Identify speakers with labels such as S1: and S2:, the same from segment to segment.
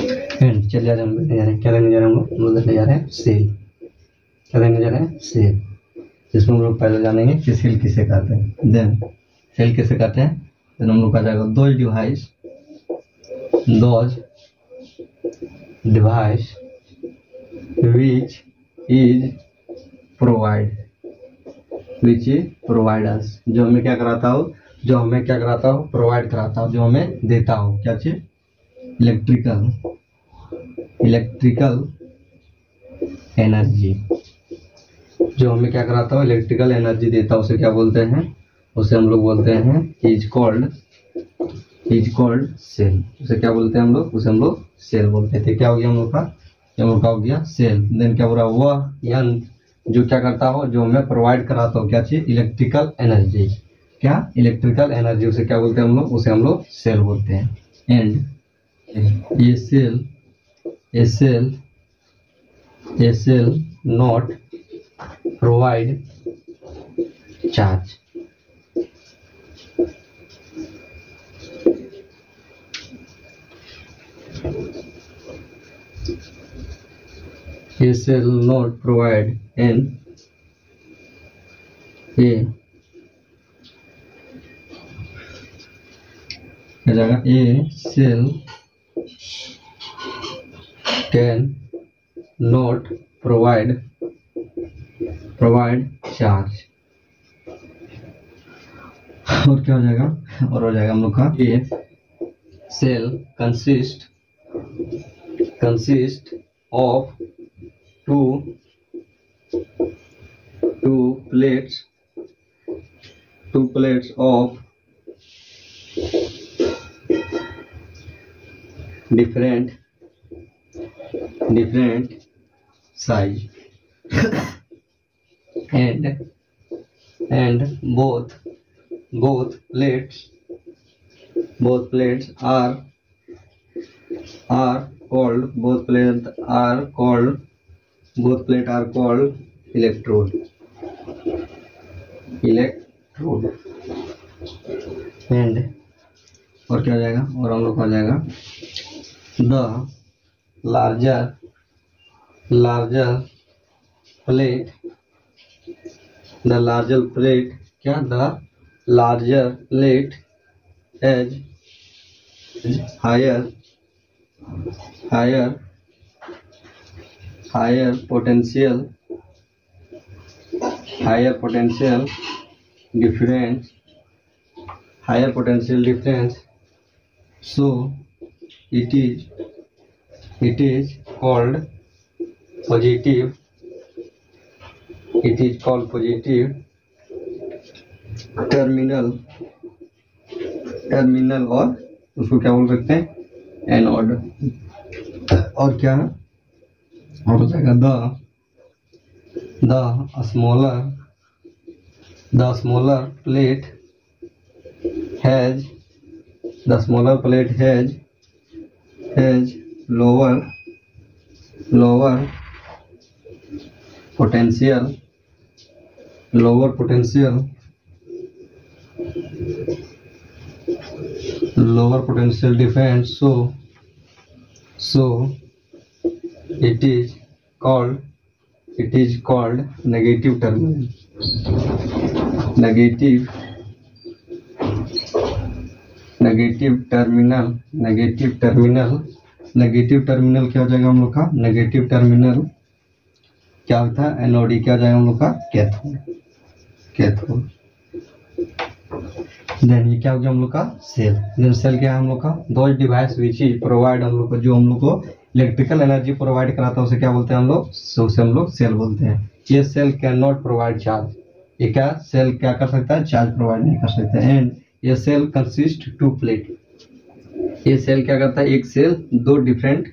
S1: And चलिए जा रहे हैं, क्या देखने जा रहे हैं हम लोग देखने जा रहे हैं सेल। क्या देखने जा रहे हैं सेल, जिसमें हम लोग पहले जानेंगे कि सेल किसे कहते हैं, देन सेल किसे कहते हैं। देन हम लोग का जाएगा those device which is providers, जो हमें क्या कराता हो, प्रोवाइड कराता हो, जो हमें देता हो क्या चीज, इलेक्ट्रिकल एनर्जी, जो हमें क्या कराता हो, इलेक्ट्रिकल एनर्जी देता हो, उसे क्या बोलते हैं, उसे हम लोग बोलते हैं इज कॉल्ड सेल। उसे क्या बोलते हैं हम लोग, उसे हम लोग सेल बोलते थे। क्या हो गया हम लोग का, हो गया सेल। देन क्या बोला, वह यंत्र जो क्या करता हो, जो हमें प्रोवाइड कराता हो क्या चीज, इलेक्ट्रिकल एनर्जी। क्या, इलेक्ट्रिकल एनर्जी, उसे क्या बोलते हैं हम लोग, उसे हम लोग सेल बोलते हैं। एंड ये cell not provide charge. A shall not provide an A shall can not provide charge। और क्या हो जाएगा, और हो जाएगा हम लोग का A shall consist of two plates of different size and both plates are called electrode। And और क्या हो जाएगा, और हम लोग हो जाएगा द लार्जर प्लेट क्या, the larger plate as higher potential difference, so it is called positive terminal, और उसको क्या बोल सकते हैं, एनोड। और क्या, और हो जाएगा the smaller plate has lower potential difference, so it is called negative terminal। Negative terminal क्या हो जाएगा हम लोग का, नेगेटिव टर्मिनल क्या होता है, एनोड। क्या हो जाएगा हम लोग का, कैथोड। देन ये क्या हो गया हम लोग का सेल। देन सेल क्या है हम लोग का, those device which is provide, हम लोग को जो हम लोग को इलेक्ट्रिकल एनर्जी प्रोवाइड कराता है उसे क्या बोलते हैं हम लोग, उसे हम लोग सेल बोलते हैं। ये cell can not provide charge, ये क्या सेल क्या कर सकता है, चार्ज प्रोवाइड नहीं कर सकता है। एंड ये सेल कंसिस्ट टू प्लेट, ये सेल क्या करता है, एक सेल दो डिफरेंट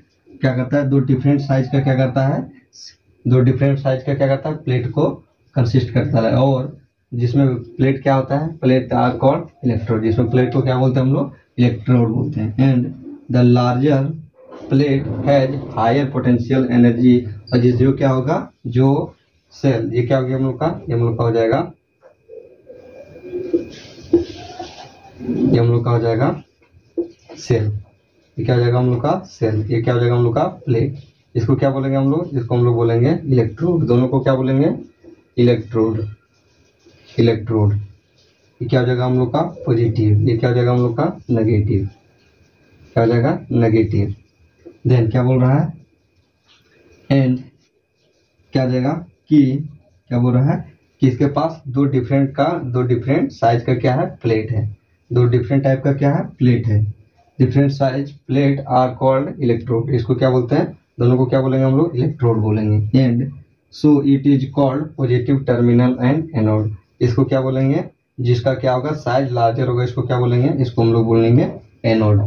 S1: साइज का क्या करता है, प्लेट को कंसिस्ट करता है। और जिसमें प्लेट क्या होता है, प्लेट आर कॉल्ड इलेक्ट्रोड, जिसमें प्लेट को क्या बोलते हैं हम लोग, इलेक्ट्रोड बोलते हैं। And the larger plate has higher potential energy, और जिस जो क्या होगा, जो सेल, ये क्या हो गया हम लोग का, ये हम लोग का हो जाएगा, ये हम लोग का हो जाएगा सेल। ये क्या हो जाएगा हम लोग का सेल, ये क्या हो जाएगा हम लोग का प्लेट। इसको क्या बोलेंगे हम लोग, इसको हम लोग बोलेंगे इलेक्ट्रोड। दोनों को क्या बोलेंगे, इलेक्ट्रोड। इलेक्ट्रोड ये क्या हो जाएगा हम लोग का पॉजिटिव, ये क्या हो जाएगा हम लोग का नेगेटिव, क्या हो जाएगा नेगेटिव। देन क्या बोल रहा है, एंड क्या हो जाएगा कि क्या बोल रहा है कि इसके पास दो डिफरेंट साइज का क्या है प्लेट है, दो डिफरेंट टाइप का क्या है प्लेट है। Different size plate are called electrode. इसको क्या बोलते हैं, दोनों को क्या बोलेंगे हम लोग इलेक्ट्रोड बोलेंगे। And so it is called positive terminal and anode. इसको क्या बोलेंगे, जिसका क्या होगा साइज लार्जर होगा, इसको क्या बोलेंगे, इसको हम लोग बोलेंगे एनोड।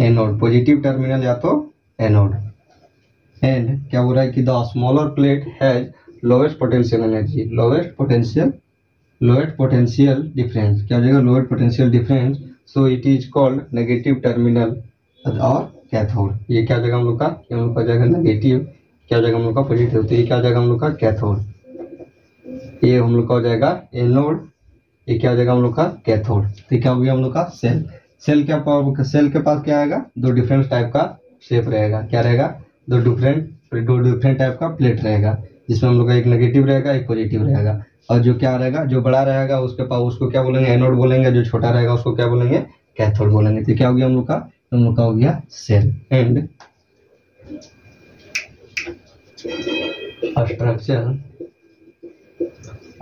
S1: एनोड पॉजिटिव टर्मिनल या तो एनोड। एंड क्या बोल रहा है कि the smaller plate has lowest potential energy, lowest potential difference, क्या हो जाएगा lowest potential difference. So it is called negative terminal और कैथोड। ये क्या हो जाएगा हम लोग का, हम लोग का जाएगा नेगेटिव, क्या हो जाएगा हम लोग का पॉजिटिव, तो ये क्या हो जाएगा हम लोग का कैथोड। ये हम लोग का हो जाएगा एनोड, ये क्या हो जाएगा हम लोग का कैथोड। तो क्या हो गया हम लोग का सेल। सेल के पास क्या आएगा, दो डिफरेंट टाइप का शेप रहेगा, क्या रहेगा, दो डिफरेंट टाइप का प्लेट रहेगा, जिसमें हम लोग का एक नेगेटिव रहेगा एक पॉजिटिव रहेगा। और जो क्या रहेगा, जो बड़ा रहेगा उसके पास उसको क्या बोलेंगे एनोड बोलेंगे, जो छोटा रहेगा उसको क्या बोलेंगे कैथोड बोलेंगे। तो क्या हो गया हम लोग का हो गया cell. And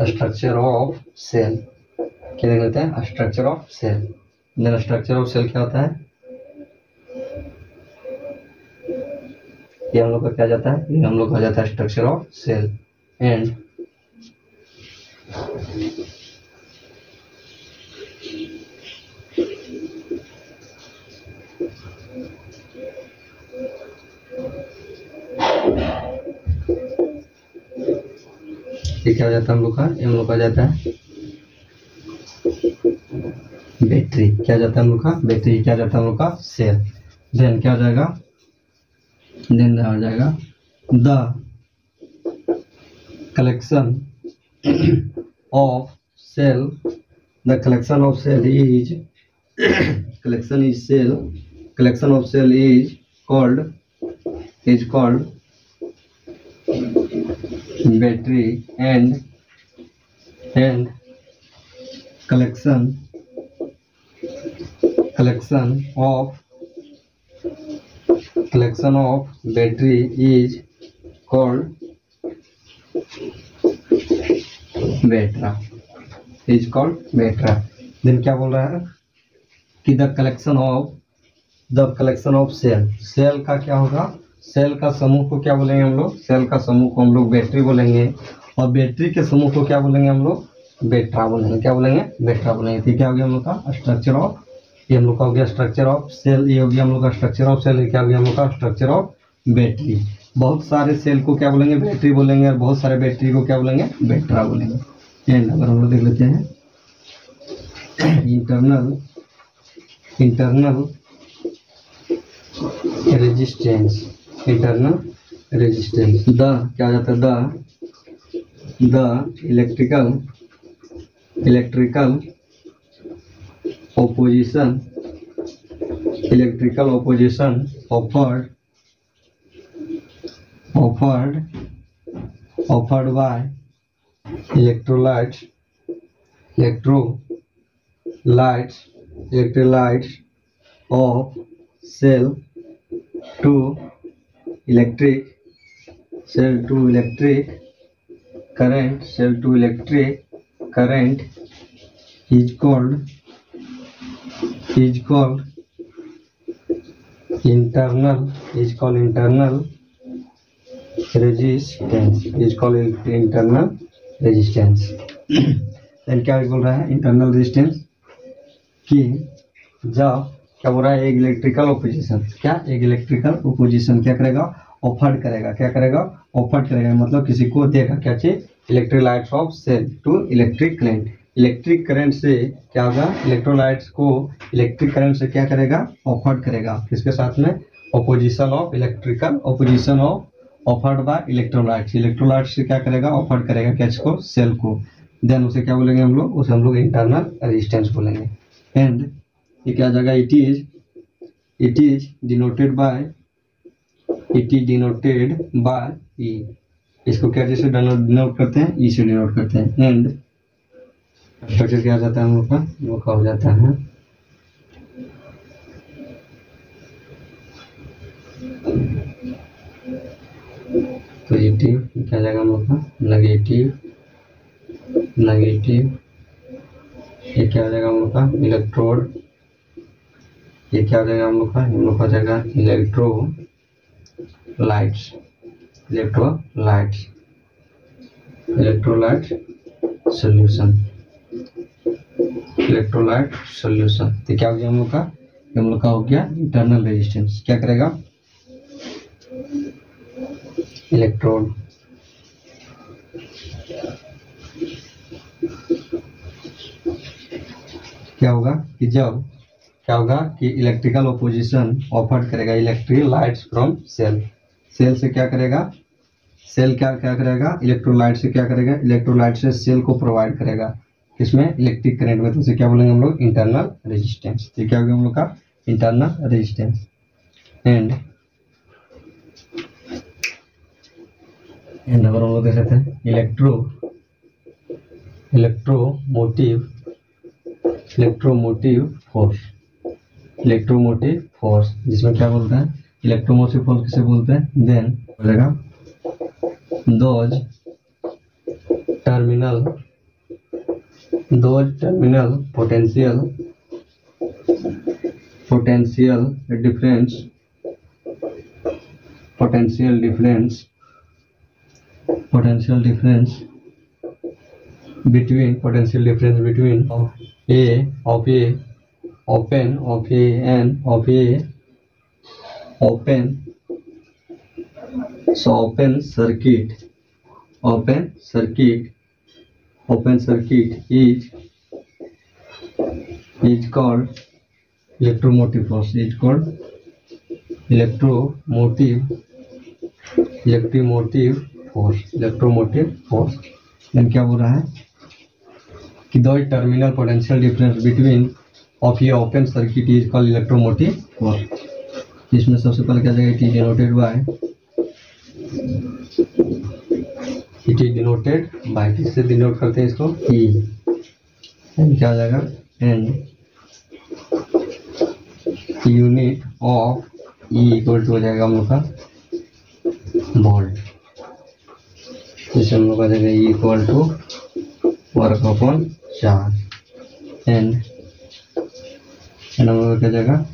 S1: structure of cell, क्या कहते हैं structure of cell. Then structure of cell क्या होता है, ये हम लोग का क्या जाता है, ये हम लोग का जाता है स्ट्रक्चर ऑफ सेल। एंड ये क्या हो जाता है हम लोग का, हम लोग का जाता है बैटरी, क्या जाता है हम लोग का बैटरी, क्या जाता है हम लोग का सेल। देन क्या हो जाएगा, देन आ जाएगा the collection of cell, the collection of cell is collection of cell is called battery. And collection of battery is called battery, then क्या बोल रहा है कि द कलेक्शन ऑफ सेल का क्या होगा, सेल का समूह को क्या बोलेंगे हम लोग, सेल का समूह को हम लोग बैटरी बोलेंगे, और बैटरी के समूह को क्या बोलेंगे हम लोग बैटरा बोलेंगे, क्या बोलेंगे बैटरा बोलेंगे। तो क्या हो गया हम लोग का स्ट्रक्चर ऑफ, ये हम लोग का हो गया स्ट्रक्चर ऑफ सेल, ये हो गया हम लोग का स्ट्रक्चर ऑफ सेल, क्या हो गया हम लोग का स्ट्रक्चर ऑफ बैटरी। बहुत सारे सेल को क्या बोलेंगे बैटरी बोलेंगे, और बहुत सारे बैटरी को क्या बोलेंगे बैटरा बोलेंगे। एंड अगर हम लोग देख लेते हैं इंटरनल रेजिस्टेंस, द क्या हो जाता है the electrical opposition offered by electrolytes of cell to electric current is called internal resistance। Then क्या बोल रहा है इंटरनल रेजिस्टेंस कि जब क्या बोल रहा है एक इलेक्ट्रिकल ओपोजिशन क्या करेगा ऑफर्ड करेगा, मतलब किसी को देगा क्या चीज electrolytes of cell to electric current से क्या होगा, इलेक्ट्रोलाइट्स को इलेक्ट्रिक करंट से क्या करेगा ऑफर्ड करेगा, किसके साथ में opposition of offered by electrolytes से क्या करेगा ऑफर्ड करेगा क्या को सेल को। देन उसे क्या बोलेंगे हम लोग इंटरनल रेजिस्टेंस बोलेंगे। एंड ये क्या जगह इट इज डिनोटेड बाय ई। इसको क्या जैसे डिनोट करते हैं, ई से डिनोट करते हैं। एंड स्ट्रक्चर क्या आ जाता है हम लोग का, वो क्या हो जाता है, पॉजिटिव क्या जाएगा हम लोग का, नेगेटिव, ये क्या हो जाएगा हम लोग का, इलेक्ट्रोड, ये क्या हो जाएगा हम लोग का, हो जाएगा इलेक्ट्रोलाइट सॉल्यूशन। तो क्या हो गया हम लोग का, हो गया इंटरनल रेजिस्टेंस। क्या करेगा, इलेक्ट्रोड क्या होगा कि इलेक्ट्रिकल ओपोजिशन ऑफर्ड करेगा इलेक्ट्रोलाइट्स फ्रॉम सेल से क्या करेगा, सेल क्या करेगा, इलेक्ट्रोलाइट से क्या करेगा, इलेक्ट्रोलाइट से सेल को प्रोवाइड करेगा किसमें, इलेक्ट्रिक करंट में। तो उसे क्या बोलेंगे हम लोग, इंटरनल रेजिस्टेंस। तो क्या होगा हम लोग का, इंटरनल रेजिस्टेंस। एंड अगर हम लोग देख सकते हैं इलेक्ट्रोमोटिव फोर्स, जिसमें क्या बोलते हैं, इलेक्ट्रोमोटिव फोर्स किसे बोलते हैं, देन बोलेगा those terminal potential difference between open circuit is called electromotive force, electromotive force। Then क्या बोल रहा है कि दो terminal potential difference between of ये open circuit is called electromotive force. इसमें सबसे पहले क्या जाएगा, इट इज डिनोटेड बाय किससे डिनोट करते हैं इसको, ई। क्या आ जाएगा, and unit of E equal to हो जाएगा हम लोग का वोल्ट। जैसे हम लोग का जाएगा E equal to work upon charge. And हम लोग का क्या जाएगा,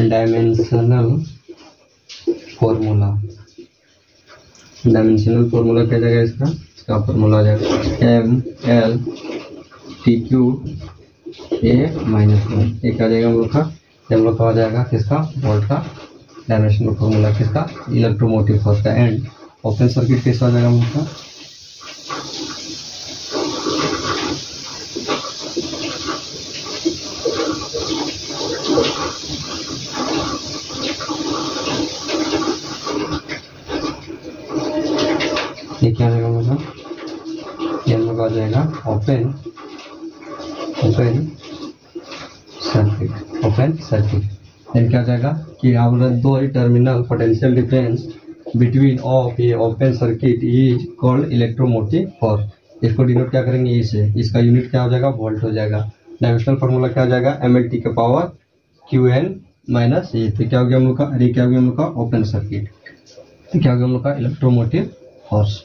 S1: डायमेंशनल फॉर्मूला क्या जाएगा, इसका फॉर्मूला आ जाएगा ML/TQ/A-1। ये क्या जाएगा हम लोग का, हम लोग का हो जाएगा किसका, वोल्ट का डायमेंशनल फॉर्मूला किसका, इलेक्ट्रोमोटिव फोर्स का। एंड ओपन सर्किट कैसा हो जाएगा हम लोग का, ये क्या आएगा मतलब, ये हम लोग आ जाएगा ओपन सर्किट। देन क्या जाएगा कि हमारा दो terminal potential difference between of ये open circuit is called electromotive force. इसको डिनोट क्या करेंगे, ई से। इसका यूनिट क्या हो जाएगा, वोल्ट हो जाएगा। डायमेंशनल फॉर्मूला क्या हो जाएगा, ML/T के पावर QN माइनस ए। तो क्या हो गया हम लोग का, क्या हो गया हम लोग का ओपन सर्किट। तो क्या हो गया हम लोग का इलेक्ट्रोमोटिव फोर्स।